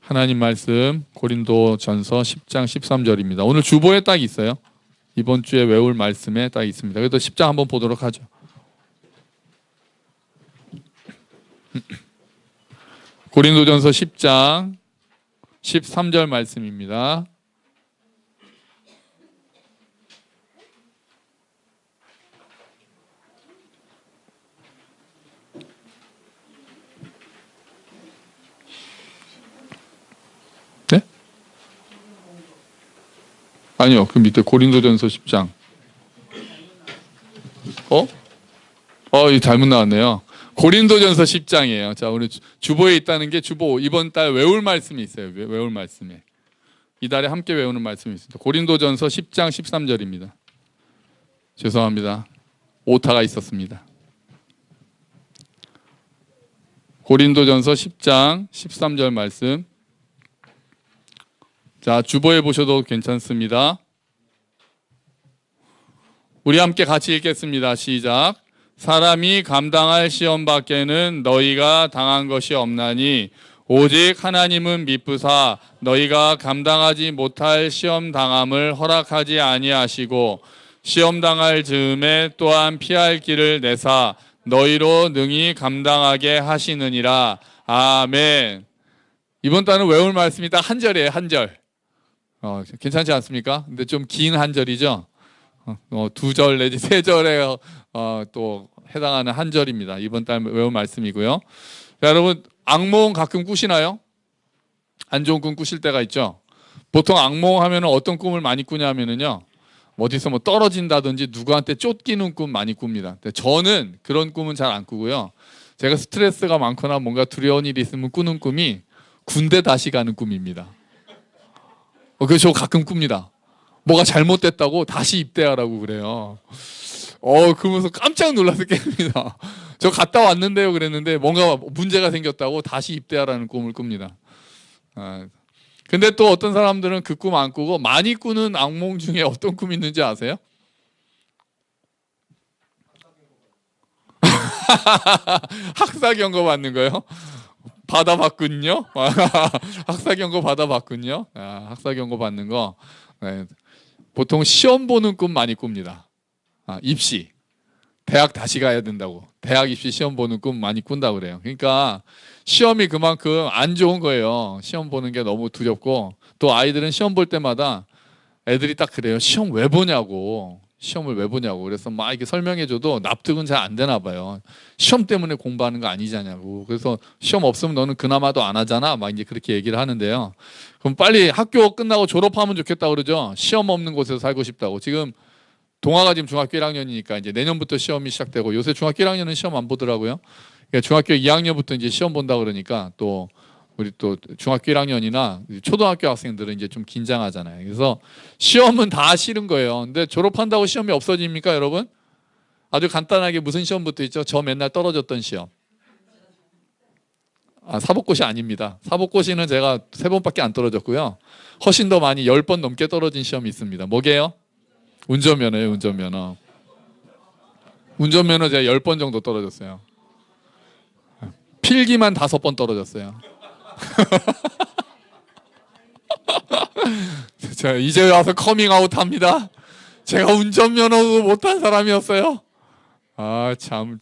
하나님 말씀 고린도전서 10장 13절입니다. 오늘 주보에 딱 있어요. 이번 주에 외울 말씀에 딱 있습니다. 그래도 10장 한번 보도록 하죠. 고린도전서 10장 13절 말씀입니다. 네? 아니요. 그 밑에 고린도전서 10장. 이거 잘못 나왔네요. 고린도전서 10장이에요. 자, 오늘 주보에 있다는 게 주보 이번 달 외울 말씀이 있어요. 외울 말씀에. 이달에 함께 외우는 말씀이 있습니다. 고린도전서 10장 13절입니다. 죄송합니다. 오타가 있었습니다. 고린도전서 10장 13절 말씀. 자, 주보에 보셔도 괜찮습니다. 우리 함께 같이 읽겠습니다. 시작. 사람이 감당할 시험 밖에는 너희가 당한 것이 없나니 오직 하나님은 미쁘사 너희가 감당하지 못할 시험 당함을 허락하지 아니하시고 시험 당할 즈음에 또한 피할 길을 내사 너희로 능히 감당하게 하시느니라. 아멘. 이번 달은 외울 말씀이 딱 한 절이에요. 한 절. 괜찮지 않습니까? 근데 좀 긴 한 절이죠. 두 절 내지 세 절에 또 해당하는 한 절입니다. 이번 달 외울 말씀이고요. 자, 여러분 악몽 가끔 꾸시나요? 안 좋은 꿈 꾸실 때가 있죠. 보통 악몽 하면 어떤 꿈을 많이 꾸냐면요, 어디서 뭐 떨어진다든지 누구한테 쫓기는 꿈 많이 꿉니다. 근데 저는 그런 꿈은 잘 안 꾸고요. 제가 스트레스가 많거나 뭔가 두려운 일이 있으면 꾸는 꿈이 군대 다시 가는 꿈입니다. 그래서 저 가끔 꿉니다. 뭐가 잘못됐다고 다시 입대하라고 그래요. 그러면서 깜짝 놀라서 깹니다. 저 갔다 왔는데요 그랬는데 뭔가 문제가 생겼다고 다시 입대하라는 꿈을 꿉니다. 근데 또 어떤 사람들은 그 꿈 안 꾸고 많이 꾸는 악몽 중에 어떤 꿈이 있는지 아세요? 학사 경고 받는 거요? 받아봤군요. 학사 경고 받아봤군요. 학사 경고 받는 거. 네. 보통 시험 보는 꿈 많이 꿉니다. 입시. 대학 다시 가야 된다고. 대학 입시 시험 보는 꿈 많이 꾼다고 그래요. 그러니까 시험이 그만큼 안 좋은 거예요. 시험 보는 게 너무 두렵고, 또 아이들은 시험 볼 때마다 애들이 딱 그래요. 시험 왜 보냐고. 시험을 왜 보냐고. 그래서 막 이렇게 설명해줘도 납득은 잘 안 되나 봐요. 시험 때문에 공부하는 거 아니잖냐고. 그래서 시험 없으면 너는 그나마도 안 하잖아. 막 이제 그렇게 얘기를 하는데요. 그럼 빨리 학교 끝나고 졸업하면 좋겠다 그러죠. 시험 없는 곳에서 살고 싶다고. 지금 동아가 지금 중학교 1학년이니까 이제 내년부터 시험이 시작되고, 요새 중학교 1학년은 시험 안 보더라고요. 그러니까 중학교 2학년부터 이제 시험 본다 그러니까 또 우리 또 중학교 1학년이나 초등학교 학생들은 이제 좀 긴장하잖아요. 그래서 시험은 다 싫은 거예요. 근데 졸업한다고 시험이 없어집니까, 여러분? 아주 간단하게 무슨 시험부터 있죠? 저 맨날 떨어졌던 시험. 사법고시 아닙니다. 사법고시는 제가 3번밖에 안 떨어졌고요. 훨씬 더 많이 10번 넘게 떨어진 시험이 있습니다. 뭐게요? 운전면허예요. 운전면허. 운전면허 제가 10번 정도 떨어졌어요. 필기만 5번 떨어졌어요. 자, 이제 와서 커밍아웃 합니다. 제가 운전면허도 못한 사람이었어요. 참,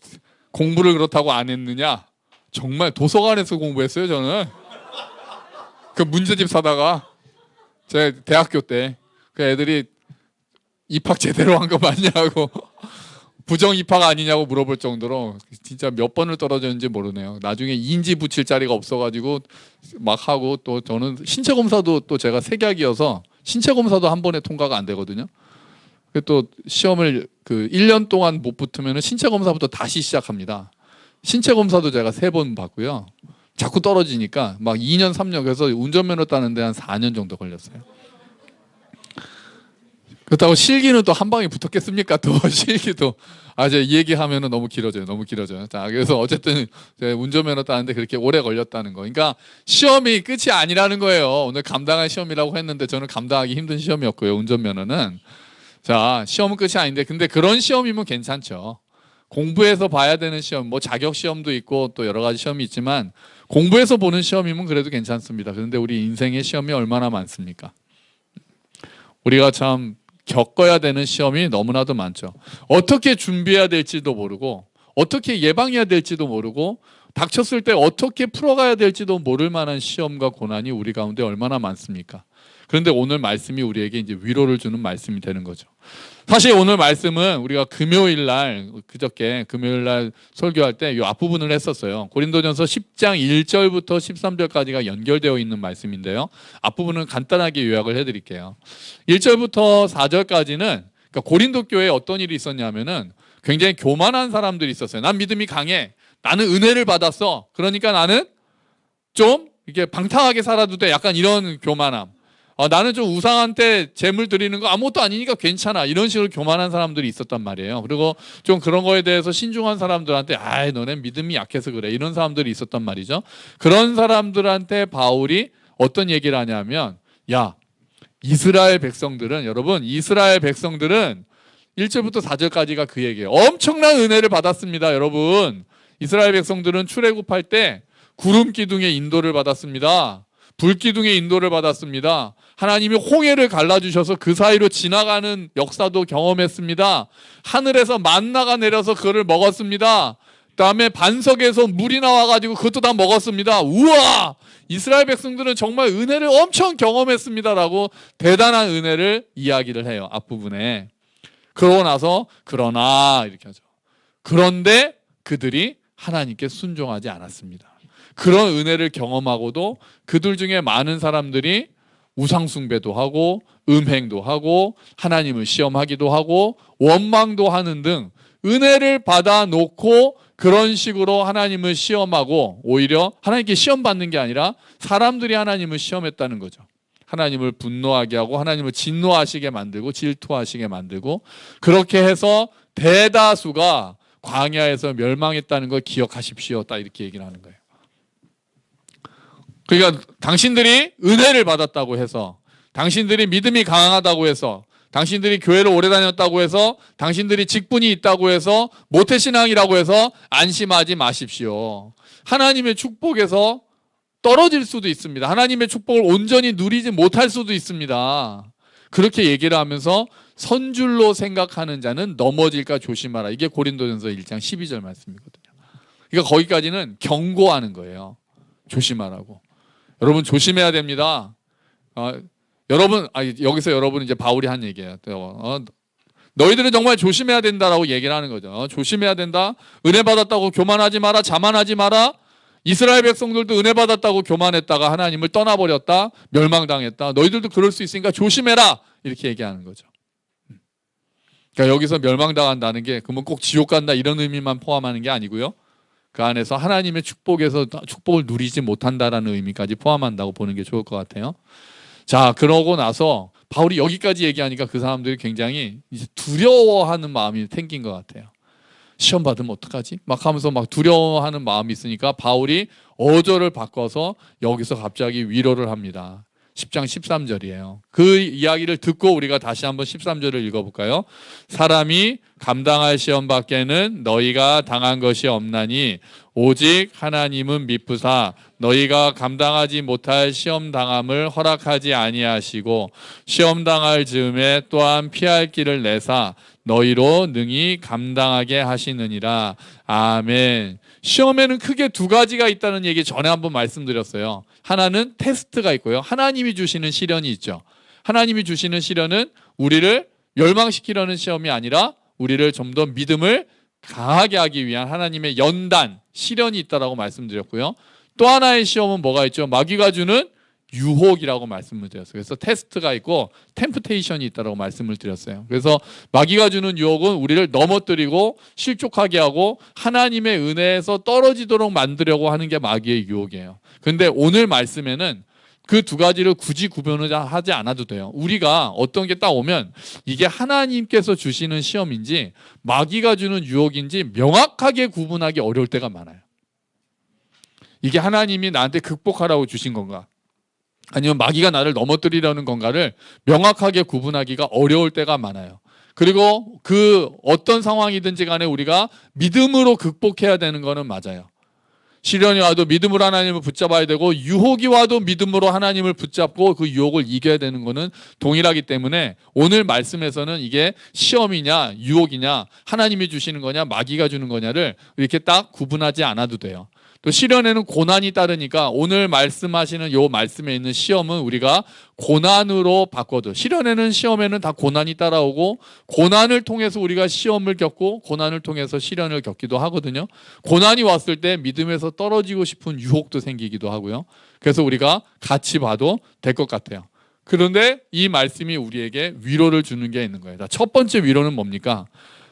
공부를 그렇다고 안 했느냐? 정말 도서관에서 공부했어요. 저는 그 문제집 사다가, 제 대학교 때 그 애들이 입학 제대로 한 거 맞냐고, 부정 입학 아니냐고 물어볼 정도로 진짜 몇 번을 떨어졌는지 모르네요. 나중에 인지 붙일 자리가 없어가지고 막 하고, 또 저는 신체 검사도 또 제가 색약이어서 신체 검사도 한 번에 통과가 안 되거든요. 또 시험을 그 1년 동안 못 붙으면 신체 검사부터 다시 시작합니다. 신체 검사도 제가 3번 받고요. 자꾸 떨어지니까 막 2년 3년, 그래서 운전면허 따는데 한 4년 정도 걸렸어요. 그렇다고 실기는 또 한 방에 붙었겠습니까? 또 실기도 이제 이 얘기하면은 너무 길어져요. 너무 길어져요. 자, 그래서 어쨌든 운전면허 따는데 그렇게 오래 걸렸다는 거. 그러니까 시험이 끝이 아니라는 거예요. 오늘 감당할 시험이라고 했는데 저는 감당하기 힘든 시험이었고요. 운전면허는. 자, 시험은 끝이 아닌데, 근데 그런 시험이면 괜찮죠. 공부해서 봐야 되는 시험, 뭐 자격 시험도 있고 또 여러 가지 시험이 있지만 공부해서 보는 시험이면 그래도 괜찮습니다. 그런데 우리 인생의 시험이 얼마나 많습니까? 우리가 참 겪어야 되는 시험이 너무나도 많죠. 어떻게 준비해야 될지도 모르고 어떻게 예방해야 될지도 모르고 닥쳤을 때 어떻게 풀어가야 될지도 모를 만한 시험과 고난이 우리 가운데 얼마나 많습니까? 그런데 오늘 말씀이 우리에게 이제 위로를 주는 말씀이 되는 거죠. 사실 오늘 말씀은 우리가 금요일 날, 그저께 금요일 날 설교할 때 이 앞부분을 했었어요. 고린도전서 10장 1절부터 13절까지가 연결되어 있는 말씀인데요. 앞부분은 간단하게 요약을 해드릴게요. 1절부터 4절까지는 그러니까 고린도 교회에 어떤 일이 있었냐면은 굉장히 교만한 사람들이 있었어요. 난 믿음이 강해. 나는 은혜를 받았어. 그러니까 나는 좀 이렇게 방탕하게 살아도 돼. 약간 이런 교만함. 나는 좀 우상한테 제물 드리는 거 아무것도 아니니까 괜찮아. 이런 식으로 교만한 사람들이 있었단 말이에요. 그리고 좀 그런 거에 대해서 신중한 사람들한테 아이 너네 믿음이 약해서 그래. 이런 사람들이 있었단 말이죠. 그런 사람들한테 바울이 어떤 얘기를 하냐면 야 이스라엘 백성들은 여러분 이스라엘 백성들은 1절부터 4절까지가 그 얘기예요. 엄청난 은혜를 받았습니다. 여러분 이스라엘 백성들은 출애굽할 때 구름 기둥의 인도를 받았습니다. 불 기둥의 인도를 받았습니다. 하나님이 홍해를 갈라주셔서 그 사이로 지나가는 역사도 경험했습니다. 하늘에서 만나가 내려서 그거를 먹었습니다. 그다음에 반석에서 물이 나와가지고 그것도 다 먹었습니다. 우와! 이스라엘 백성들은 정말 은혜를 엄청 경험했습니다라고 대단한 은혜를 이야기를 해요. 앞부분에. 그러고 나서 그러나 이렇게 하죠. 그런데 그들이 하나님께 순종하지 않았습니다. 그런 은혜를 경험하고도 그들 중에 많은 사람들이 우상숭배도 하고 음행도 하고 하나님을 시험하기도 하고 원망도 하는 등 은혜를 받아 놓고 그런 식으로 하나님을 시험하고 오히려 하나님께 시험받는 게 아니라 사람들이 하나님을 시험했다는 거죠. 하나님을 분노하게 하고 하나님을 진노하시게 만들고 질투하시게 만들고 그렇게 해서 대다수가 광야에서 멸망했다는 걸 기억하십시오. 딱 이렇게 얘기를 하는 거예요. 그러니까 당신들이 은혜를 받았다고 해서 당신들이 믿음이 강하다고 해서 당신들이 교회를 오래 다녔다고 해서 당신들이 직분이 있다고 해서 모태신앙이라고 해서 안심하지 마십시오. 하나님의 축복에서 떨어질 수도 있습니다. 하나님의 축복을 온전히 누리지 못할 수도 있습니다. 그렇게 얘기를 하면서 선줄로 생각하는 자는 넘어질까 조심하라. 이게 고린도전서 1장 12절 말씀이거든요. 그러니까 거기까지는 경고하는 거예요. 조심하라고. 여러분 조심해야 됩니다. 여기서 여러분 이제 바울이 한 얘기예요. 너희들은 정말 조심해야 된다라고 얘기를 하는 거죠. 조심해야 된다. 은혜 받았다고 교만하지 마라. 자만하지 마라. 이스라엘 백성들도 은혜 받았다고 교만했다가 하나님을 떠나버렸다. 멸망당했다. 너희들도 그럴 수 있으니까 조심해라. 이렇게 얘기하는 거죠. 그러니까 여기서 멸망당한다는 게 그러면 꼭 지옥 간다 이런 의미만 포함하는 게 아니고요. 그 안에서 하나님의 축복에서 축복을 누리지 못한다라는 의미까지 포함한다고 보는 게 좋을 것 같아요. 자, 그러고 나서 바울이 여기까지 얘기하니까 그 사람들이 굉장히 이제 두려워하는 마음이 생긴 것 같아요. 시험 받으면 어떡하지? 막 하면서 막 두려워하는 마음이 있으니까 바울이 어조를 바꿔서 여기서 갑자기 위로를 합니다. 10장 13절이에요. 그 이야기를 듣고 우리가 다시 한번 13절을 읽어볼까요? 사람이 감당할 시험 밖에는 너희가 당한 것이 없나니 오직 하나님은 미쁘사 너희가 감당하지 못할 시험 당함을 허락하지 아니하시고 시험 당할 즈음에 또한 피할 길을 내사 너희로 능히 감당하게 하시느니라. 아멘. 시험에는 크게 두 가지가 있다는 얘기 전에 한번 말씀드렸어요. 하나는 테스트가 있고요. 하나님이 주시는 시련이 있죠. 하나님이 주시는 시련은 우리를 멸망시키려는 시험이 아니라 우리를 좀 더 믿음을 강하게 하기 위한 하나님의 연단, 시련이 있다라고 말씀드렸고요. 또 하나의 시험은 뭐가 있죠? 마귀가 주는 유혹이라고 말씀을 드렸어요. 그래서 테스트가 있고 템프테이션이 있다고 말씀을 드렸어요. 그래서 마귀가 주는 유혹은 우리를 넘어뜨리고 실족하게 하고 하나님의 은혜에서 떨어지도록 만들려고 하는 게 마귀의 유혹이에요. 근데 오늘 말씀에는 그 두 가지를 굳이 구분을 하지 않아도 돼요. 우리가 어떤 게 딱 오면 이게 하나님께서 주시는 시험인지 마귀가 주는 유혹인지 명확하게 구분하기 어려울 때가 많아요. 이게 하나님이 나한테 극복하라고 주신 건가? 아니면 마귀가 나를 넘어뜨리려는 건가를 명확하게 구분하기가 어려울 때가 많아요. 그리고 그 어떤 상황이든지 간에 우리가 믿음으로 극복해야 되는 거는 맞아요. 시련이 와도 믿음으로 하나님을 붙잡아야 되고, 유혹이 와도 믿음으로 하나님을 붙잡고 그 유혹을 이겨야 되는 거는 동일하기 때문에 오늘 말씀에서는 이게 시험이냐 유혹이냐, 하나님이 주시는 거냐 마귀가 주는 거냐를 이렇게 딱 구분하지 않아도 돼요. 또 시련에는 고난이 따르니까 오늘 말씀하시는 요 말씀에 있는 시험은 우리가 고난으로 바꿔도, 시련에는 시험에는 다 고난이 따라오고, 고난을 통해서 우리가 시험을 겪고 고난을 통해서 시련을 겪기도 하거든요. 고난이 왔을 때 믿음에서 떨어지고 싶은 유혹도 생기기도 하고요. 그래서 우리가 같이 봐도 될 것 같아요. 그런데 이 말씀이 우리에게 위로를 주는 게 있는 거예요. 첫 번째 위로는 뭡니까?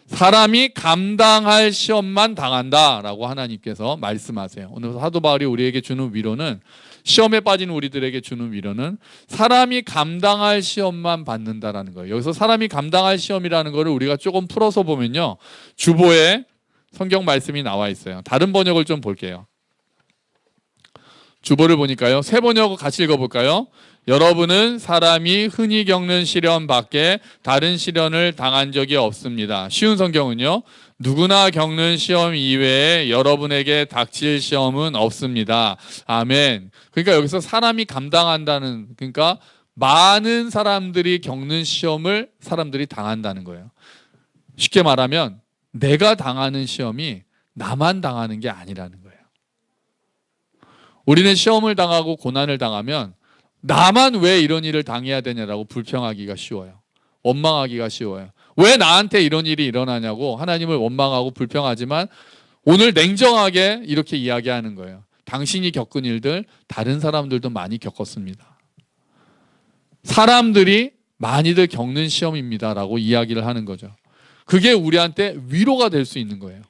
사람이 감당할 시험만 당한다라고 하나님께서 말씀하세요. 오늘 사도 바울이 우리에게 주는 위로는, 시험에 빠진 우리들에게 주는 위로는 사람이 감당할 시험만 받는다라는 거예요. 여기서 사람이 감당할 시험이라는 거를 우리가 조금 풀어서 보면요, 주보에 성경 말씀이 나와 있어요. 다른 번역을 좀 볼게요. 주보를 보니까요, 새 번역을 같이 읽어볼까요? 여러분은 사람이 흔히 겪는 시련 밖에 다른 시련을 당한 적이 없습니다. 쉬운 성경은요, 누구나 겪는 시험 이외에 여러분에게 닥칠 시험은 없습니다. 아멘. 그러니까 여기서 사람이 감당한다는, 그러니까 많은 사람들이 겪는 시험을 사람들이 당한다는 거예요. 쉽게 말하면 내가 당하는 시험이 나만 당하는 게 아니라는 거예요. 우리는 시험을 당하고 고난을 당하면 나만 왜 이런 일을 당해야 되냐라고 불평하기가 쉬워요. 원망하기가 쉬워요. 왜 나한테 이런 일이 일어나냐고 하나님을 원망하고 불평하지만, 오늘 냉정하게 이렇게 이야기하는 거예요. 당신이 겪은 일들 다른 사람들도 많이 겪었습니다. 사람들이 많이들 겪는 시험입니다라고 이야기를 하는 거죠. 그게 우리한테 위로가 될 수 있는 거예요.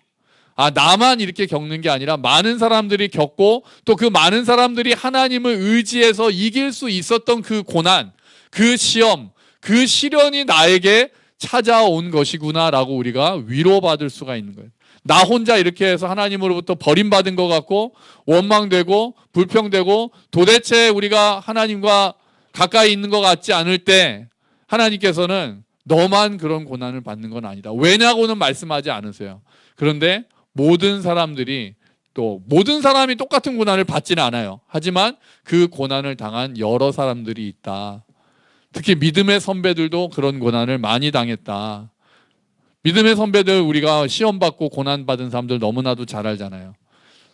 아, 나만 이렇게 겪는 게 아니라 많은 사람들이 겪고, 또 그 많은 사람들이 하나님을 의지해서 이길 수 있었던 그 고난, 그 시험, 그 시련이 나에게 찾아온 것이구나라고 우리가 위로받을 수가 있는 거예요. 나 혼자 이렇게 해서 하나님으로부터 버림받은 것 같고 원망되고 불평되고 도대체 우리가 하나님과 가까이 있는 것 같지 않을 때, 하나님께서는 너만 그런 고난을 받는 건 아니다, 왜냐고는 말씀하지 않으세요. 그런데 모든 사람이 똑같은 고난을 받지는 않아요. 하지만 그 고난을 당한 여러 사람들이 있다. 특히 믿음의 선배들도 그런 고난을 많이 당했다. 믿음의 선배들, 우리가 시험받고 고난받은 사람들 너무나도 잘 알잖아요.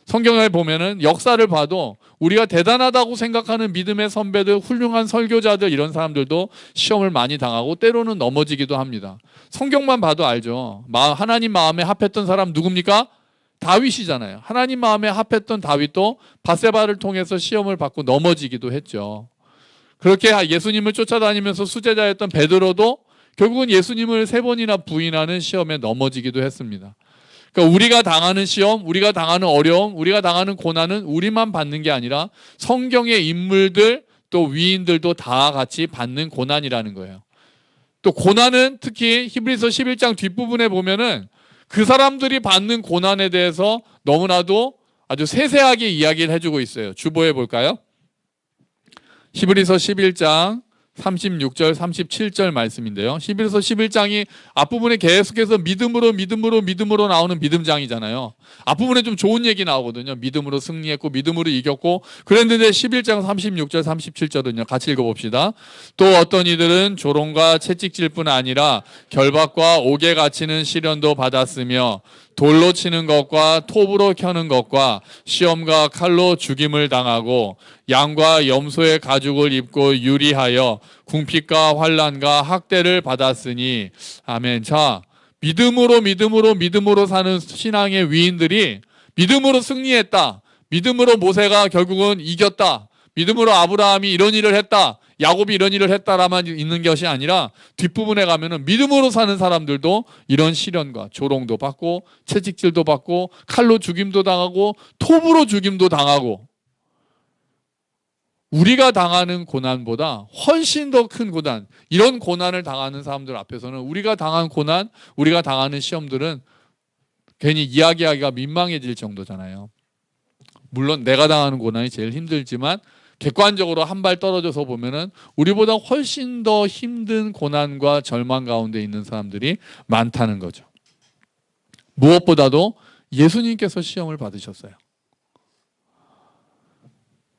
성경을 보면은, 역사를 봐도 우리가 대단하다고 생각하는 믿음의 선배들, 훌륭한 설교자들, 이런 사람들도 시험을 많이 당하고 때로는 넘어지기도 합니다. 성경만 봐도 알죠. 하나님 마음에 합했던 사람 누굽니까? 다윗이잖아요. 하나님 마음에 합했던 다윗도 밧세바를 통해서 시험을 받고 넘어지기도 했죠. 그렇게 예수님을 쫓아다니면서 수제자였던 베드로도 결국은 예수님을 3번이나 부인하는 시험에 넘어지기도 했습니다. 그러니까 우리가 당하는 시험, 우리가 당하는 어려움, 우리가 당하는 고난은 우리만 받는 게 아니라 성경의 인물들, 또 위인들도 다 같이 받는 고난이라는 거예요. 또 고난은 특히 히브리서 11장 뒷부분에 보면은 그 사람들이 받는 고난에 대해서 너무나도 아주 세세하게 이야기를 해주고 있어요. 주보해 볼까요? 히브리서 11장 36절 37절 말씀인데요. 히브리서 11장이 앞부분에 계속해서 믿음으로 나오는 믿음장이잖아요. 앞부분에 좀 좋은 얘기 나오거든요. 믿음으로 승리했고 믿음으로 이겼고. 그랬는데 11장 36절 37절은요. 같이 읽어봅시다. 또 어떤 이들은 조롱과 채찍질 뿐 아니라 결박과 옥에 갇히는 시련도 받았으며 돌로 치는 것과 톱으로 켜는 것과 시험과 칼로 죽임을 당하고 양과 염소의 가죽을 입고 유리하여 궁핍과 환난과 학대를 받았으니. 아멘. 자, 믿음으로 사는 신앙의 위인들이 믿음으로 승리했다, 믿음으로 모세가 결국은 이겼다, 믿음으로 아브라함이 이런 일을 했다, 야곱이 이런 일을 했다라만 있는 것이 아니라 뒷부분에 가면은 믿음으로 사는 사람들도 이런 시련과 조롱도 받고 채찍질도 받고 칼로 죽임도 당하고 톱으로 죽임도 당하고, 우리가 당하는 고난보다 훨씬 더 큰 고난, 이런 고난을 당하는 사람들 앞에서는 우리가 당한 고난, 우리가 당하는 시험들은 괜히 이야기하기가 민망해질 정도잖아요. 물론 내가 당하는 고난이 제일 힘들지만 객관적으로 한 발 떨어져서 보면은 우리보다 훨씬 더 힘든 고난과 절망 가운데 있는 사람들이 많다는 거죠. 무엇보다도 예수님께서 시험을 받으셨어요.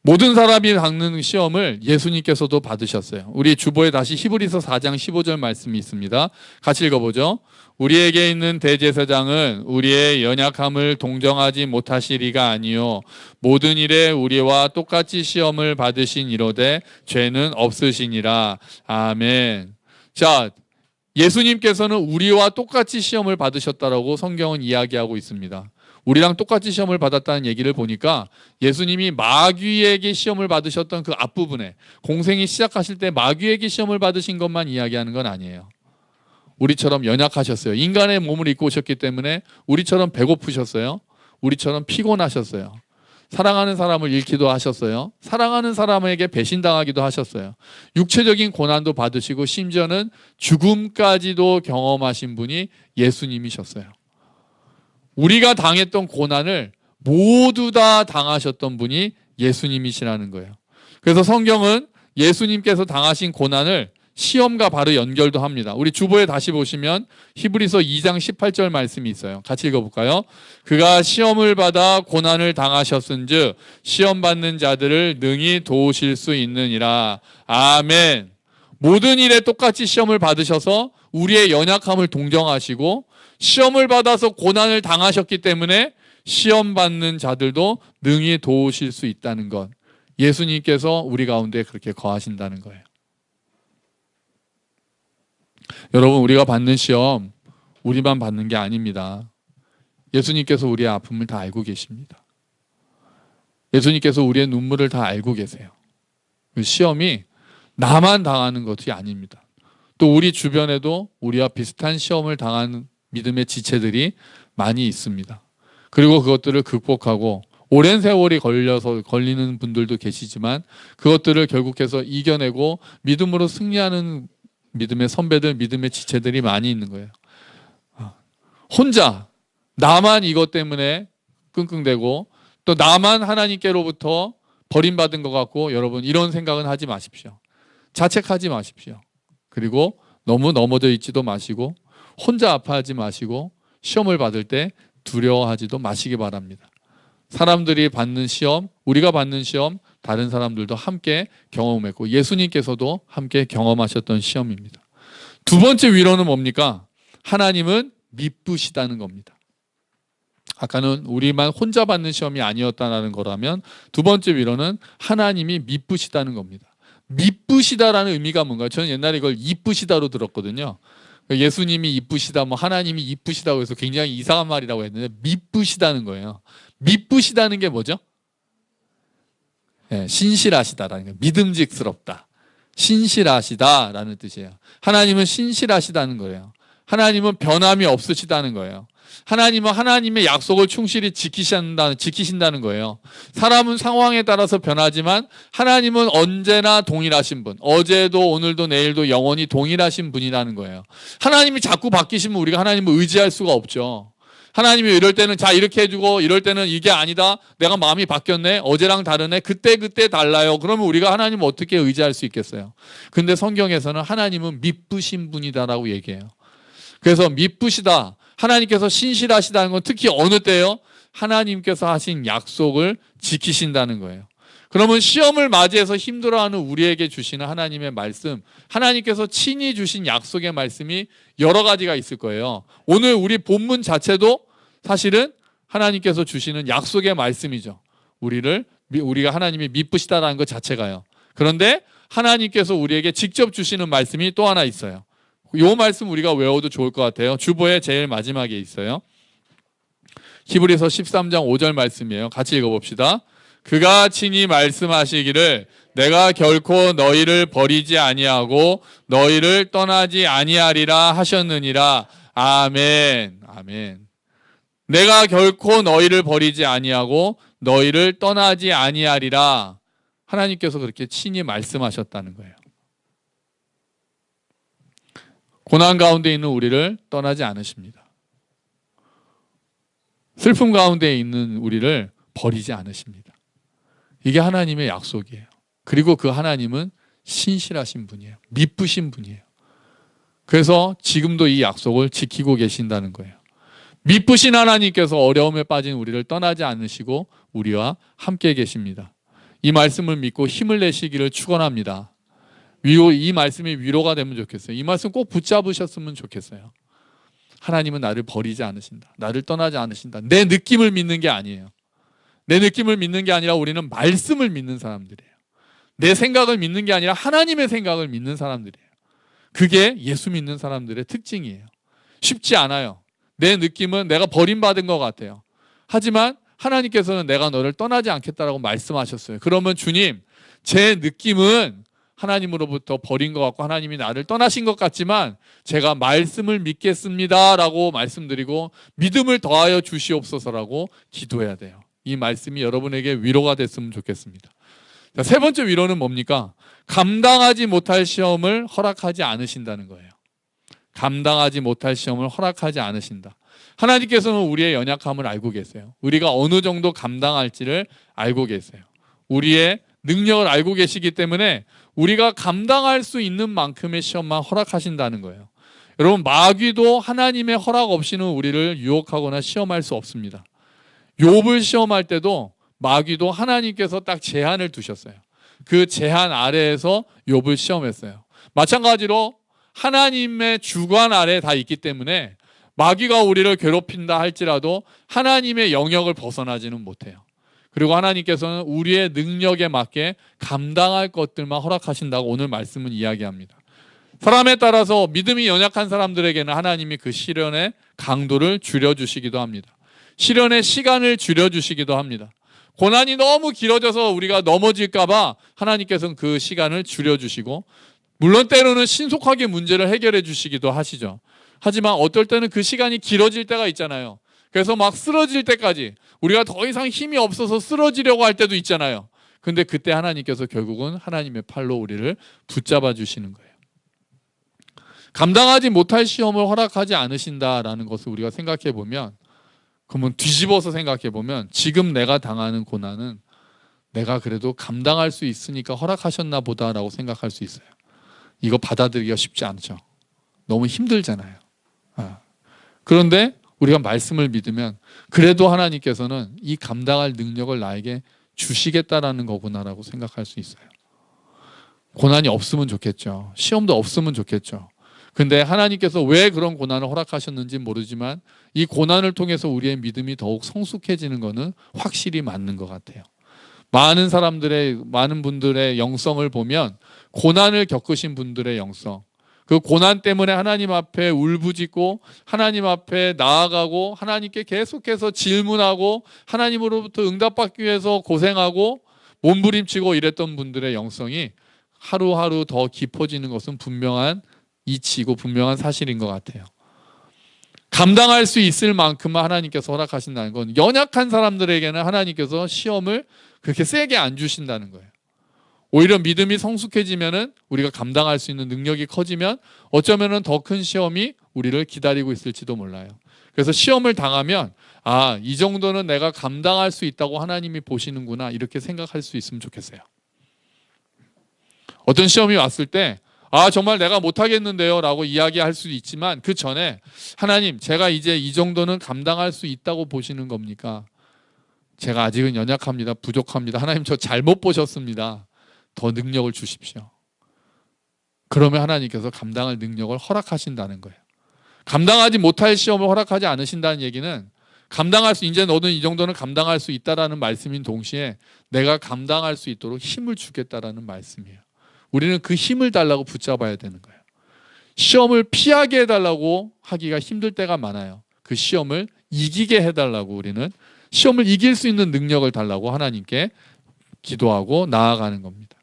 모든 사람이 받는 시험을 예수님께서도 받으셨어요. 우리 주보에 다시 히브리서 4장 15절 말씀이 있습니다. 같이 읽어보죠. 우리에게 있는 대제사장은 우리의 연약함을 동정하지 못하시리가 아니요 모든 일에 우리와 똑같이 시험을 받으신 이로되 죄는 없으시니라. 아멘. 자, 예수님께서는 우리와 똑같이 시험을 받으셨다라고 성경은 이야기하고 있습니다. 우리랑 똑같이 시험을 받았다는 얘기를 보니까 예수님이 마귀에게 시험을 받으셨던 그 앞부분에 공생이 시작하실 때 마귀에게 시험을 받으신 것만 이야기하는 건 아니에요. 우리처럼 연약하셨어요. 인간의 몸을 입고 오셨기 때문에 우리처럼 배고프셨어요. 우리처럼 피곤하셨어요. 사랑하는 사람을 잃기도 하셨어요. 사랑하는 사람에게 배신당하기도 하셨어요. 육체적인 고난도 받으시고 심지어는 죽음까지도 경험하신 분이 예수님이셨어요. 우리가 당했던 고난을 모두 다 당하셨던 분이 예수님이시라는 거예요. 그래서 성경은 예수님께서 당하신 고난을 시험과 바로 연결도 합니다. 우리 주보에 다시 보시면 히브리서 2장 18절 말씀이 있어요. 같이 읽어볼까요? 그가 시험을 받아 고난을 당하셨은즉 시험 받는 자들을 능히 도우실 수 있느니라. 아멘. 모든 일에 똑같이 시험을 받으셔서 우리의 연약함을 동정하시고 시험을 받아서 고난을 당하셨기 때문에 시험 받는 자들도 능히 도우실 수 있다는 것. 예수님께서 우리 가운데 그렇게 거하신다는 거예요. 여러분, 우리가 받는 시험 우리만 받는 게 아닙니다. 예수님께서 우리의 아픔을 다 알고 계십니다. 예수님께서 우리의 눈물을 다 알고 계세요. 그 시험이 나만 당하는 것이 아닙니다. 또 우리 주변에도 우리와 비슷한 시험을 당하는 믿음의 지체들이 많이 있습니다. 그리고 그것들을 극복하고 오랜 세월이 걸리는 분들도 계시지만 그것들을 결국해서 이겨내고 믿음으로 승리하는 믿음의 선배들, 믿음의 지체들이 많이 있는 거예요. 혼자 나만 이것 때문에 끙끙대고 또 나만 하나님께로부터 버림받은 것 같고, 여러분 이런 생각은 하지 마십시오. 자책하지 마십시오. 그리고 너무 넘어져 있지도 마시고 혼자 아파하지 마시고 시험을 받을 때 두려워하지도 마시기 바랍니다. 사람들이 받는 시험, 우리가 받는 시험 다른 사람들도 함께 경험했고 예수님께서도 함께 경험하셨던 시험입니다. 두 번째 위로는 뭡니까? 하나님은 미쁘시다는 겁니다. 아까는 우리만 혼자 받는 시험이 아니었다는 거라면 두 번째 위로는 하나님이 미쁘시다는 겁니다. 미쁘시다라는 의미가 뭔가요? 저는 옛날에 이걸 이쁘시다로 들었거든요. 예수님이 이쁘시다, 뭐 하나님이 이쁘시다고 해서 굉장히 이상한 말이라고 했는데 미쁘시다는 거예요. 미쁘시다는 게 뭐죠? 네, 신실하시다라는 거예요. 믿음직스럽다. 신실하시다라는 뜻이에요. 하나님은 신실하시다는 거예요. 하나님은 변함이 없으시다는 거예요. 하나님은 하나님의 약속을 충실히 지키신다는 거예요. 사람은 상황에 따라서 변하지만 하나님은 언제나 동일하신 분, 어제도 오늘도 내일도 영원히 동일하신 분이라는 거예요. 하나님이 자꾸 바뀌시면 우리가 하나님을 의지할 수가 없죠. 하나님이 이럴 때는 자 이렇게 해주고 이럴 때는 이게 아니다, 내가 마음이 바뀌었네, 어제랑 다르네, 그때 달라요. 그러면 우리가 하나님을 어떻게 의지할 수 있겠어요? 근데 성경에서는 하나님은 미쁘신 분이다라고 얘기해요. 그래서 미쁘시다, 하나님께서 신실하시다는 건 특히 어느 때요? 하나님께서 하신 약속을 지키신다는 거예요. 그러면 시험을 맞이해서 힘들어하는 우리에게 주시는 하나님의 말씀, 하나님께서 친히 주신 약속의 말씀이 여러 가지가 있을 거예요. 오늘 우리 본문 자체도 사실은 하나님께서 주시는 약속의 말씀이죠. 우리가 하나님이 미쁘시다라는 것 자체가요. 그런데 하나님께서 우리에게 직접 주시는 말씀이 또 하나 있어요. 이 말씀 우리가 외워도 좋을 것 같아요. 주보의 제일 마지막에 있어요. 히브리서 13장 5절 말씀이에요. 같이 읽어봅시다. 그가 친히 말씀하시기를 내가 결코 너희를 버리지 아니하고 너희를 떠나지 아니하리라 하셨느니라. 아멘. 아멘. 내가 결코 너희를 버리지 아니하고 너희를 떠나지 아니하리라. 하나님께서 그렇게 친히 말씀하셨다는 거예요. 고난 가운데 있는 우리를 떠나지 않으십니다. 슬픔 가운데 있는 우리를 버리지 않으십니다. 이게 하나님의 약속이에요. 그리고 그 하나님은 신실하신 분이에요. 미쁘신 분이에요. 그래서 지금도 이 약속을 지키고 계신다는 거예요. 미쁘신 하나님께서 어려움에 빠진 우리를 떠나지 않으시고 우리와 함께 계십니다. 이 말씀을 믿고 힘을 내시기를 축원합니다. 이 말씀이 위로가 되면 좋겠어요. 이 말씀 꼭 붙잡으셨으면 좋겠어요. 하나님은 나를 버리지 않으신다. 나를 떠나지 않으신다. 내 느낌을 믿는 게 아니에요. 내 느낌을 믿는 게 아니라 우리는 말씀을 믿는 사람들이에요. 내 생각을 믿는 게 아니라 하나님의 생각을 믿는 사람들이에요. 그게 예수 믿는 사람들의 특징이에요. 쉽지 않아요. 내 느낌은 내가 버림받은 것 같아요. 하지만 하나님께서는 내가 너를 떠나지 않겠다라고 말씀하셨어요. 그러면 주님, 제 느낌은 하나님으로부터 버린 것 같고 하나님이 나를 떠나신 것 같지만 제가 말씀을 믿겠습니다 라고 말씀드리고 믿음을 더하여 주시옵소서라고 기도해야 돼요. 이 말씀이 여러분에게 위로가 됐으면 좋겠습니다. 자, 세 번째 위로는 뭡니까? 감당하지 못할 시험을 허락하지 않으신다는 거예요. 감당하지 못할 시험을 허락하지 않으신다. 하나님께서는 우리의 연약함을 알고 계세요. 우리가 어느 정도 감당할지를 알고 계세요. 우리의 능력을 알고 계시기 때문에 우리가 감당할 수 있는 만큼의 시험만 허락하신다는 거예요. 여러분, 마귀도 하나님의 허락 없이는 우리를 유혹하거나 시험할 수 없습니다. 욥을 시험할 때도 마귀도 하나님께서 딱 제한을 두셨어요. 그 제한 아래에서 욥을 시험했어요. 마찬가지로 하나님의 주관 아래에 다 있기 때문에 마귀가 우리를 괴롭힌다 할지라도 하나님의 영역을 벗어나지는 못해요. 그리고 하나님께서는 우리의 능력에 맞게 감당할 것들만 허락하신다고 오늘 말씀은 이야기합니다. 사람에 따라서 믿음이 연약한 사람들에게는 하나님이 그 시련의 강도를 줄여주시기도 합니다. 시련의 시간을 줄여주시기도 합니다. 고난이 너무 길어져서 우리가 넘어질까 봐 하나님께서는 그 시간을 줄여주시고 물론 때로는 신속하게 문제를 해결해 주시기도 하시죠. 하지만 어떨 때는 그 시간이 길어질 때가 있잖아요. 그래서 막 쓰러질 때까지 우리가 더 이상 힘이 없어서 쓰러지려고 할 때도 있잖아요. 근데 그때 하나님께서 결국은 하나님의 팔로 우리를 붙잡아 주시는 거예요. 감당하지 못할 시험을 허락하지 않으신다라는 것을 우리가 생각해 보면, 그러면 뒤집어서 생각해 보면 지금 내가 당하는 고난은 내가 그래도 감당할 수 있으니까 허락하셨나 보다라고 생각할 수 있어요. 이거 받아들이기가 쉽지 않죠. 너무 힘들잖아요. 그런데 우리가 말씀을 믿으면 그래도 하나님께서는 이 감당할 능력을 나에게 주시겠다라는 거구나라고 생각할 수 있어요. 고난이 없으면 좋겠죠. 시험도 없으면 좋겠죠. 근데 하나님께서 왜 그런 고난을 허락하셨는지 모르지만 이 고난을 통해서 우리의 믿음이 더욱 성숙해지는 것은 확실히 맞는 것 같아요. 많은 분들의 영성을 보면 고난을 겪으신 분들의 영성, 그 고난 때문에 하나님 앞에 울부짖고 하나님 앞에 나아가고 하나님께 계속해서 질문하고 하나님으로부터 응답받기 위해서 고생하고 몸부림치고 이랬던 분들의 영성이 하루하루 더 깊어지는 것은 분명한 이치고 분명한 사실인 것 같아요. 감당할 수 있을 만큼만 하나님께서 허락하신다는 건 연약한 사람들에게는 하나님께서 시험을 그렇게 세게 안 주신다는 거예요. 오히려 믿음이 성숙해지면은 우리가 감당할 수 있는 능력이 커지면 어쩌면은 더 큰 시험이 우리를 기다리고 있을지도 몰라요. 그래서 시험을 당하면 이 정도는 내가 감당할 수 있다고 하나님이 보시는구나 이렇게 생각할 수 있으면 좋겠어요. 어떤 시험이 왔을 때 정말 내가 못하겠는데요 라고 이야기할 수도 있지만 그 전에 하나님, 제가 이제 이 정도는 감당할 수 있다고 보시는 겁니까? 제가 아직은 연약합니다. 부족합니다. 하나님, 저 잘못 보셨습니다. 더 능력을 주십시오. 그러면 하나님께서 감당할 능력을 허락하신다는 거예요. 감당하지 못할 시험을 허락하지 않으신다는 얘기는 이제 너는 이 정도는 감당할 수 있다라는 말씀인 동시에 내가 감당할 수 있도록 힘을 주겠다라는 말씀이에요. 우리는 그 힘을 달라고 붙잡아야 되는 거예요. 시험을 피하게 해달라고 하기가 힘들 때가 많아요. 그 시험을 이기게 해달라고 우리는 시험을 이길 수 있는 능력을 달라고 하나님께 기도하고 나아가는 겁니다.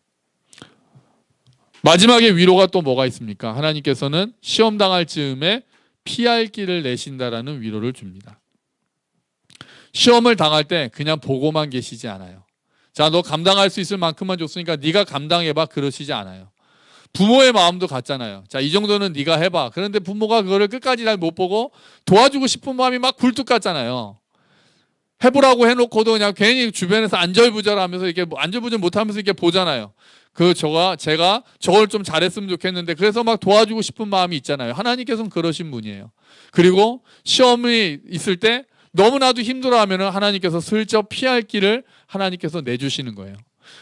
마지막에 위로가 또 뭐가 있습니까? 하나님께서는 시험 당할 즈음에 피할 길을 내신다라는 위로를 줍니다. 시험을 당할 때 그냥 보고만 계시지 않아요. 자, 너 감당할 수 있을 만큼만 줬으니까 네가 감당해봐 그러시지 않아요. 부모의 마음도 같잖아요. 자, 이 정도는 네가 해봐. 그런데 부모가 그거를 끝까지 잘 못 보고 도와주고 싶은 마음이 막 굴뚝 같잖아요. 해보라고 해놓고도 그냥 괜히 주변에서 안절부절하면서 이렇게 안절부절 못하면서 이렇게 보잖아요. 제가 저걸 좀 잘했으면 좋겠는데 그래서 막 도와주고 싶은 마음이 있잖아요. 하나님께서는 그러신 분이에요. 그리고 시험이 있을 때 너무나도 힘들어하면은 하나님께서 슬쩍 피할 길을 하나님께서 내주시는 거예요.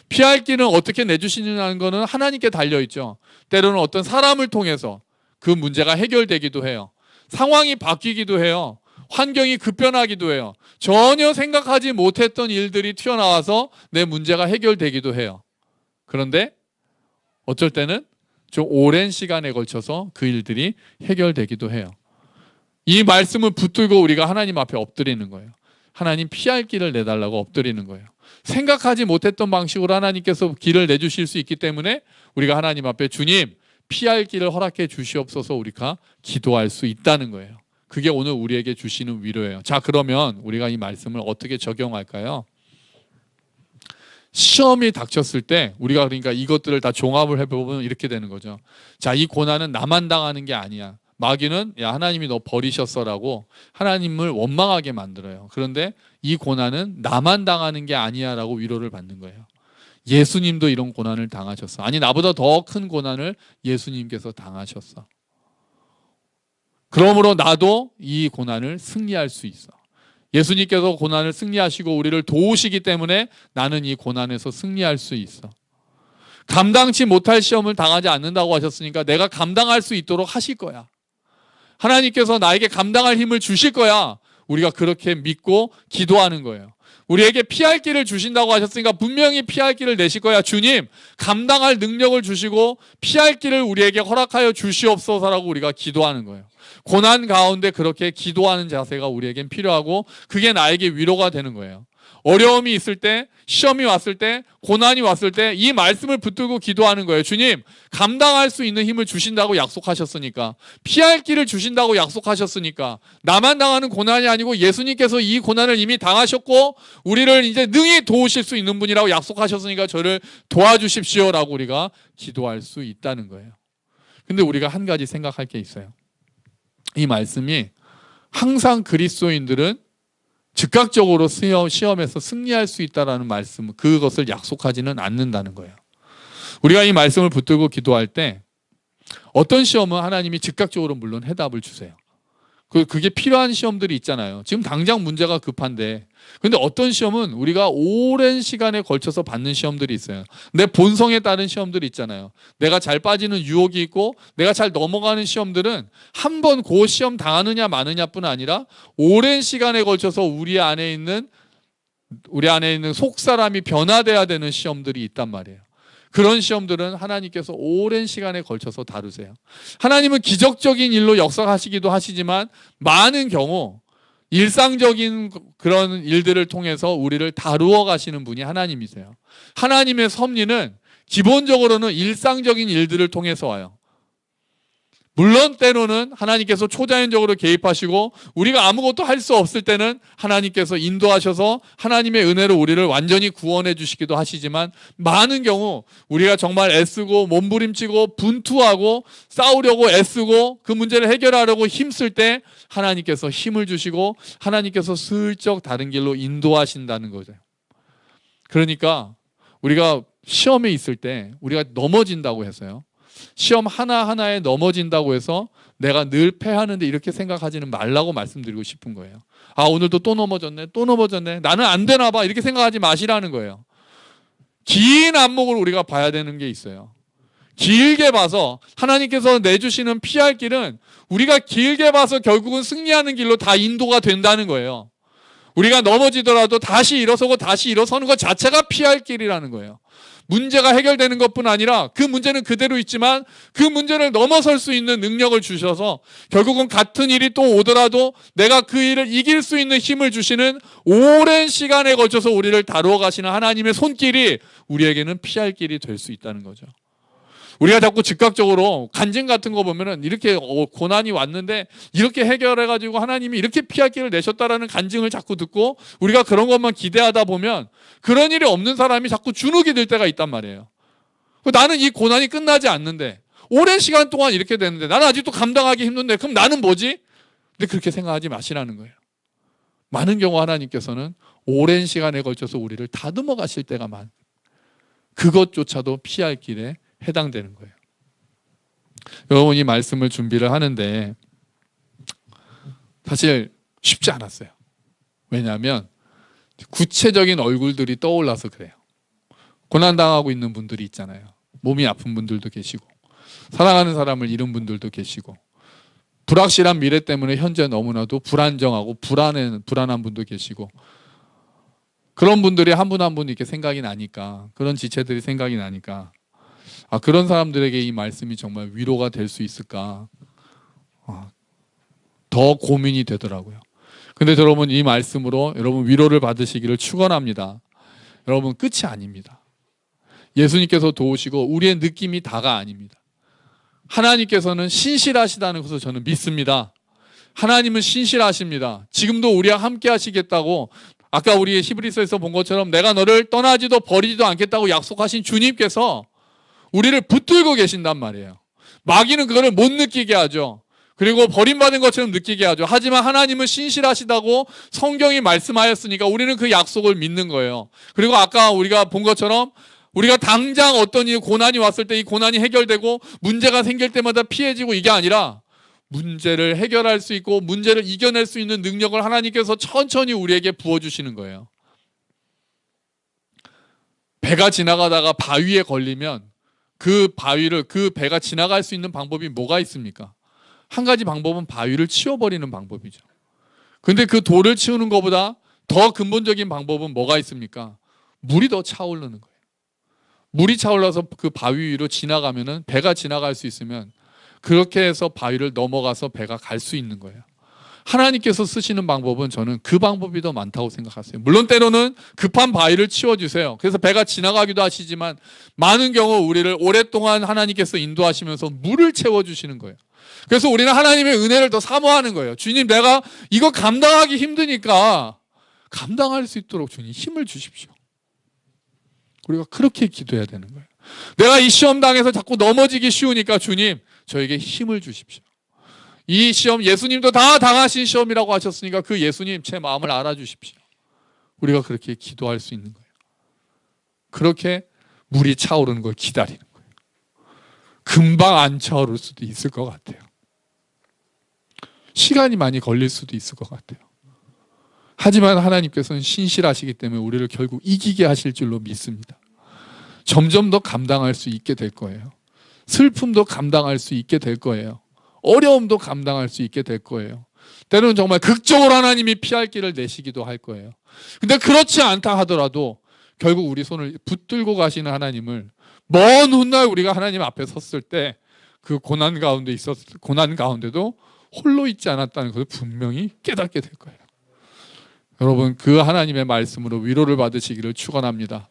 피할 길은 어떻게 내주시느냐는 거는 하나님께 달려있죠. 때로는 어떤 사람을 통해서 그 문제가 해결되기도 해요. 상황이 바뀌기도 해요. 환경이 급변하기도 해요. 전혀 생각하지 못했던 일들이 튀어나와서 내 문제가 해결되기도 해요. 그런데 어쩔 때는 좀 오랜 시간에 걸쳐서 그 일들이 해결되기도 해요. 이 말씀을 붙들고 우리가 하나님 앞에 엎드리는 거예요. 하나님 피할 길을 내달라고 엎드리는 거예요. 생각하지 못했던 방식으로 하나님께서 길을 내주실 수 있기 때문에 우리가 하나님 앞에 주님 피할 길을 허락해 주시옵소서 우리가 기도할 수 있다는 거예요. 그게 오늘 우리에게 주시는 위로예요. 자, 그러면 우리가 이 말씀을 어떻게 적용할까요? 시험이 닥쳤을 때 우리가 그러니까 이것들을 다 종합을 해보면 이렇게 되는 거죠. 자, 이 고난은 나만 당하는 게 아니야. 마귀는 야 하나님이 너 버리셨어라고 하나님을 원망하게 만들어요. 그런데 이 고난은 나만 당하는 게 아니야 라고 위로를 받는 거예요. 예수님도 이런 고난을 당하셨어. 아니 나보다 더 큰 고난을 예수님께서 당하셨어. 그러므로 나도 이 고난을 승리할 수 있어. 예수님께서 고난을 승리하시고 우리를 도우시기 때문에 나는 이 고난에서 승리할 수 있어. 감당치 못할 시험을 당하지 않는다고 하셨으니까 내가 감당할 수 있도록 하실 거야. 하나님께서 나에게 감당할 힘을 주실 거야. 우리가 그렇게 믿고 기도하는 거예요. 우리에게 피할 길을 주신다고 하셨으니까 분명히 피할 길을 내실 거야. 주님, 감당할 능력을 주시고 피할 길을 우리에게 허락하여 주시옵소서라고 우리가 기도하는 거예요. 고난 가운데 그렇게 기도하는 자세가 우리에겐 필요하고 그게 나에게 위로가 되는 거예요. 어려움이 있을 때, 시험이 왔을 때, 고난이 왔을 때 이 말씀을 붙들고 기도하는 거예요. 주님, 감당할 수 있는 힘을 주신다고 약속하셨으니까, 피할 길을 주신다고 약속하셨으니까, 나만 당하는 고난이 아니고 예수님께서 이 고난을 이미 당하셨고 우리를 이제 능히 도우실 수 있는 분이라고 약속하셨으니까 저를 도와주십시오라고 우리가 기도할 수 있다는 거예요. 근데 우리가 한 가지 생각할 게 있어요. 이 말씀이 항상 그리스도인들은 즉각적으로 시험에서 승리할 수 있다는 말씀, 그것을 약속하지는 않는다는 거예요. 우리가 이 말씀을 붙들고 기도할 때 어떤 시험은 하나님이 즉각적으로 물론 해답을 주세요. 그게 필요한 시험들이 있잖아요. 지금 당장 문제가 급한데 근데 어떤 시험은 우리가 오랜 시간에 걸쳐서 받는 시험들이 있어요. 내 본성에 따른 시험들이 있잖아요. 내가 잘 빠지는 유혹이 있고 내가 잘 넘어가는 시험들은 한 번 그 시험 당하느냐 마느냐뿐 아니라 오랜 시간에 걸쳐서 우리 안에 있는 속사람이 변화돼야 되는 시험들이 있단 말이에요. 그런 시험들은 하나님께서 오랜 시간에 걸쳐서 다루세요. 하나님은 기적적인 일로 역사하시기도 하시지만 많은 경우 일상적인 그런 일들을 통해서 우리를 다루어 가시는 분이 하나님이세요. 하나님의 섭리는 기본적으로는 일상적인 일들을 통해서 와요. 물론 때로는 하나님께서 초자연적으로 개입하시고 우리가 아무것도 할 수 없을 때는 하나님께서 인도하셔서 하나님의 은혜로 우리를 완전히 구원해 주시기도 하시지만 많은 경우 우리가 정말 애쓰고 몸부림치고 분투하고 싸우려고 애쓰고 그 문제를 해결하려고 힘쓸 때 하나님께서 힘을 주시고 하나님께서 슬쩍 다른 길로 인도하신다는 거죠. 그러니까 우리가 시험에 있을 때 우리가 넘어진다고 해서요. 시험 하나하나에 넘어진다고 해서 내가 늘 패하는데 이렇게 생각하지는 말라고 말씀드리고 싶은 거예요. 아, 오늘도 또 넘어졌네. 나는 안 되나 봐. 이렇게 생각하지 마시라는 거예요. 긴 안목을 우리가 봐야 되는 게 있어요. 길게 봐서 하나님께서 내주시는 피할 길은 우리가 길게 봐서 결국은 승리하는 길로 다 인도가 된다는 거예요. 우리가 넘어지더라도 다시 일어서고 다시 일어서는 것 자체가 피할 길이라는 거예요. 문제가 해결되는 것뿐 아니라 그 문제는 그대로 있지만 그 문제를 넘어설 수 있는 능력을 주셔서 결국은 같은 일이 또 오더라도 내가 그 일을 이길 수 있는 힘을 주시는 오랜 시간에 걸쳐서 우리를 다루어 가시는 하나님의 손길이 우리에게는 피할 길이 될 수 있다는 거죠. 우리가 자꾸 즉각적으로 간증 같은 거 보면은 이렇게 고난이 왔는데 이렇게 해결해가지고 하나님이 이렇게 피할 길을 내셨다라는 간증을 자꾸 듣고 우리가 그런 것만 기대하다 보면 그런 일이 없는 사람이 자꾸 주눅이 들 때가 있단 말이에요. 나는 이 고난이 끝나지 않는데 오랜 시간 동안 이렇게 됐는데 나는 아직도 감당하기 힘든데 그럼 나는 뭐지? 근데 그렇게 생각하지 마시라는 거예요. 많은 경우 하나님께서는 오랜 시간에 걸쳐서 우리를 다듬어 가실 때가 많아요. 그것조차도 피할 길에 해당되는 거예요. 여러분, 이 말씀을 준비를 하는데 사실 쉽지 않았어요. 왜냐하면 구체적인 얼굴들이 떠올라서 그래요. 고난당하고 있는 분들이 있잖아요. 몸이 아픈 분들도 계시고, 사랑하는 사람을 잃은 분들도 계시고, 불확실한 미래 때문에 현재 너무나도 불안정하고 불안한 분도 계시고, 그런 분들이 한 분 한 분 이렇게 생각이 나니까, 그런 지체들이 생각이 나니까, 그런 사람들에게 이 말씀이 정말 위로가 될 수 있을까, 더 고민이 되더라고요. 근데 여러분, 이 말씀으로 여러분 위로를 받으시기를 축원합니다. 여러분, 끝이 아닙니다. 예수님께서 도우시고 우리의 느낌이 다가 아닙니다. 하나님께서는 신실하시다는 것을 저는 믿습니다. 하나님은 신실하십니다. 지금도 우리와 함께 하시겠다고, 아까 우리 히브리서에서 본 것처럼 내가 너를 떠나지도 버리지도 않겠다고 약속하신 주님께서 우리를 붙들고 계신단 말이에요. 마귀는 그거를 못 느끼게 하죠. 그리고 버림받은 것처럼 느끼게 하죠. 하지만 하나님은 신실하시다고 성경이 말씀하였으니까 우리는 그 약속을 믿는 거예요. 그리고 아까 우리가 본 것처럼 우리가 당장 어떤 고난이 왔을 때 이 고난이 해결되고 문제가 생길 때마다 피해지고, 이게 아니라 문제를 해결할 수 있고 문제를 이겨낼 수 있는 능력을 하나님께서 천천히 우리에게 부어주시는 거예요. 배가 지나가다가 바위에 걸리면 그 배가 지나갈 수 있는 방법이 뭐가 있습니까? 한 가지 방법은 바위를 치워버리는 방법이죠. 근데 그 돌을 치우는 것보다 더 근본적인 방법은 뭐가 있습니까? 물이 더 차오르는 거예요. 물이 차올라서 그 바위 위로 지나가면은, 배가 지나갈 수 있으면 그렇게 해서 바위를 넘어가서 배가 갈 수 있는 거예요. 하나님께서 쓰시는 방법은 저는 그 방법이 더 많다고 생각하세요. 물론 때로는 급한 바위를 치워주세요. 그래서 배가 지나가기도 하시지만 많은 경우 우리를 오랫동안 하나님께서 인도하시면서 물을 채워주시는 거예요. 그래서 우리는 하나님의 은혜를 더 사모하는 거예요. 주님, 내가 이거 감당하기 힘드니까 감당할 수 있도록 주님 힘을 주십시오. 우리가 그렇게 기도해야 되는 거예요. 내가 이 시험 당해서 자꾸 넘어지기 쉬우니까 주님, 저에게 힘을 주십시오. 이 시험, 예수님도 다 당하신 시험이라고 하셨으니까 그 예수님, 제 마음을 알아주십시오. 우리가 그렇게 기도할 수 있는 거예요. 그렇게 물이 차오르는 걸 기다리는 거예요. 금방 안 차오를 수도 있을 것 같아요. 시간이 많이 걸릴 수도 있을 것 같아요. 하지만 하나님께서는 신실하시기 때문에 우리를 결국 이기게 하실 줄로 믿습니다. 점점 더 감당할 수 있게 될 거예요. 슬픔도 감당할 수 있게 될 거예요. 어려움도 감당할 수 있게 될 거예요. 때로는 정말 극적으로 하나님이 피할 길을 내시기도 할 거예요. 근데 그렇지 않다 하더라도 결국 우리 손을 붙들고 가시는 하나님을, 먼 훗날 우리가 하나님 앞에 섰을 때 그 고난 가운데도 홀로 있지 않았다는 것을 분명히 깨닫게 될 거예요. 여러분, 그 하나님의 말씀으로 위로를 받으시기를 축원합니다.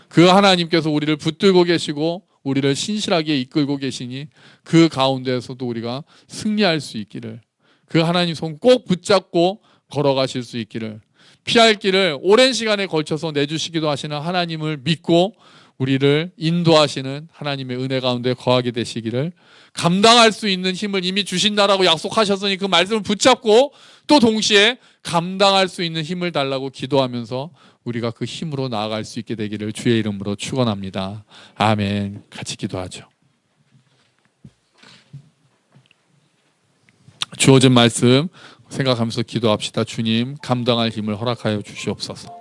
그 하나님께서 우리를 붙들고 계시고 우리를 신실하게 이끌고 계시니 그 가운데에서도 우리가 승리할 수 있기를, 그 하나님 손 꼭 붙잡고 걸어가실 수 있기를, 피할 길을 오랜 시간에 걸쳐서 내주시기도 하시는 하나님을 믿고 우리를 인도하시는 하나님의 은혜 가운데 거하게 되시기를, 감당할 수 있는 힘을 이미 주신다라고 약속하셨으니 그 말씀을 붙잡고 또 동시에 감당할 수 있는 힘을 달라고 기도하면서 우리가 그 힘으로 나아갈 수 있게 되기를 주의 이름으로 축원합니다. 아멘. 같이 기도하죠. 주어진 말씀 생각하면서 기도합시다. 주님, 감당할 힘을 허락하여 주시옵소서.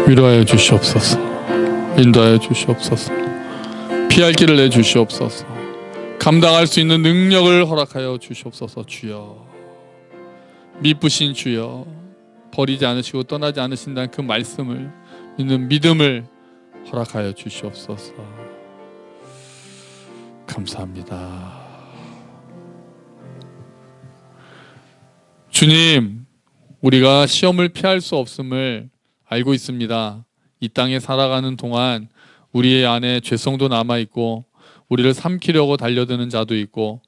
위로하여 주시옵소서. 인도하여 주시옵소서. 피할 길을 내주시옵소서. 감당할 수 있는 능력을 허락하여 주시옵소서. 주여, 미쁘신 주여, 버리지 않으시고 떠나지 않으신다는 그 말씀을 믿는 믿음을 허락하여 주시옵소서. 감사합니다. 주님, 우리가 시험을 피할 수 없음을 알고 있습니다. 이 땅에 살아가는 동안 우리 안에 죄성도 남아있고 우리를 삼키려고 달려드는 자도 있고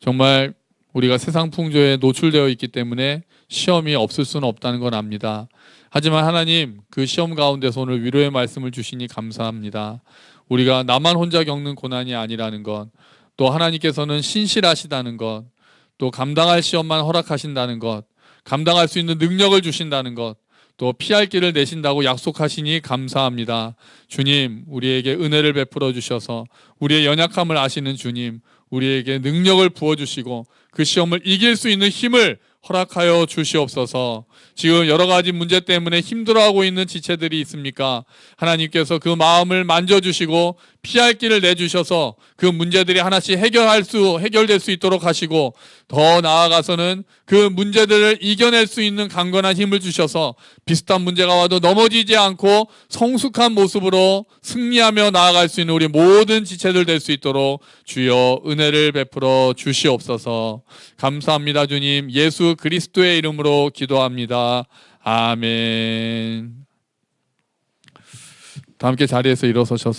정말 우리가 세상 풍조에 노출되어 있기 때문에 시험이 없을 수는 없다는 건 압니다. 하지만 하나님, 그 시험 가운데서 오늘 위로의 말씀을 주시니 감사합니다. 우리가 나만 혼자 겪는 고난이 아니라는 것, 또 하나님께서는 신실하시다는 것, 또 감당할 시험만 허락하신다는 것, 감당할 수 있는 능력을 주신다는 것, 또 피할 길을 내신다고 약속하시니 감사합니다. 주님, 우리에게 은혜를 베풀어 주셔서 우리의 연약함을 아시는 주님, 우리에게 능력을 부어주시고 그 시험을 이길 수 있는 힘을 허락하여 주시옵소서. 지금 여러 가지 문제 때문에 힘들어하고 있는 지체들이 있습니까? 하나님께서 그 마음을 만져주시고 피할 길을 내주셔서 그 문제들이 하나씩 해결될 수 있도록 하시고, 더 나아가서는 그 문제들을 이겨낼 수 있는 강건한 힘을 주셔서 비슷한 문제가 와도 넘어지지 않고 성숙한 모습으로 승리하며 나아갈 수 있는 우리 모든 지체들 될 수 있도록 주여 은혜를 베풀어 주시옵소서. 감사합니다. 주님, 예수 그리스도의 이름으로 기도합니다. 아멘. 다 함께 자리에서 일어서셔서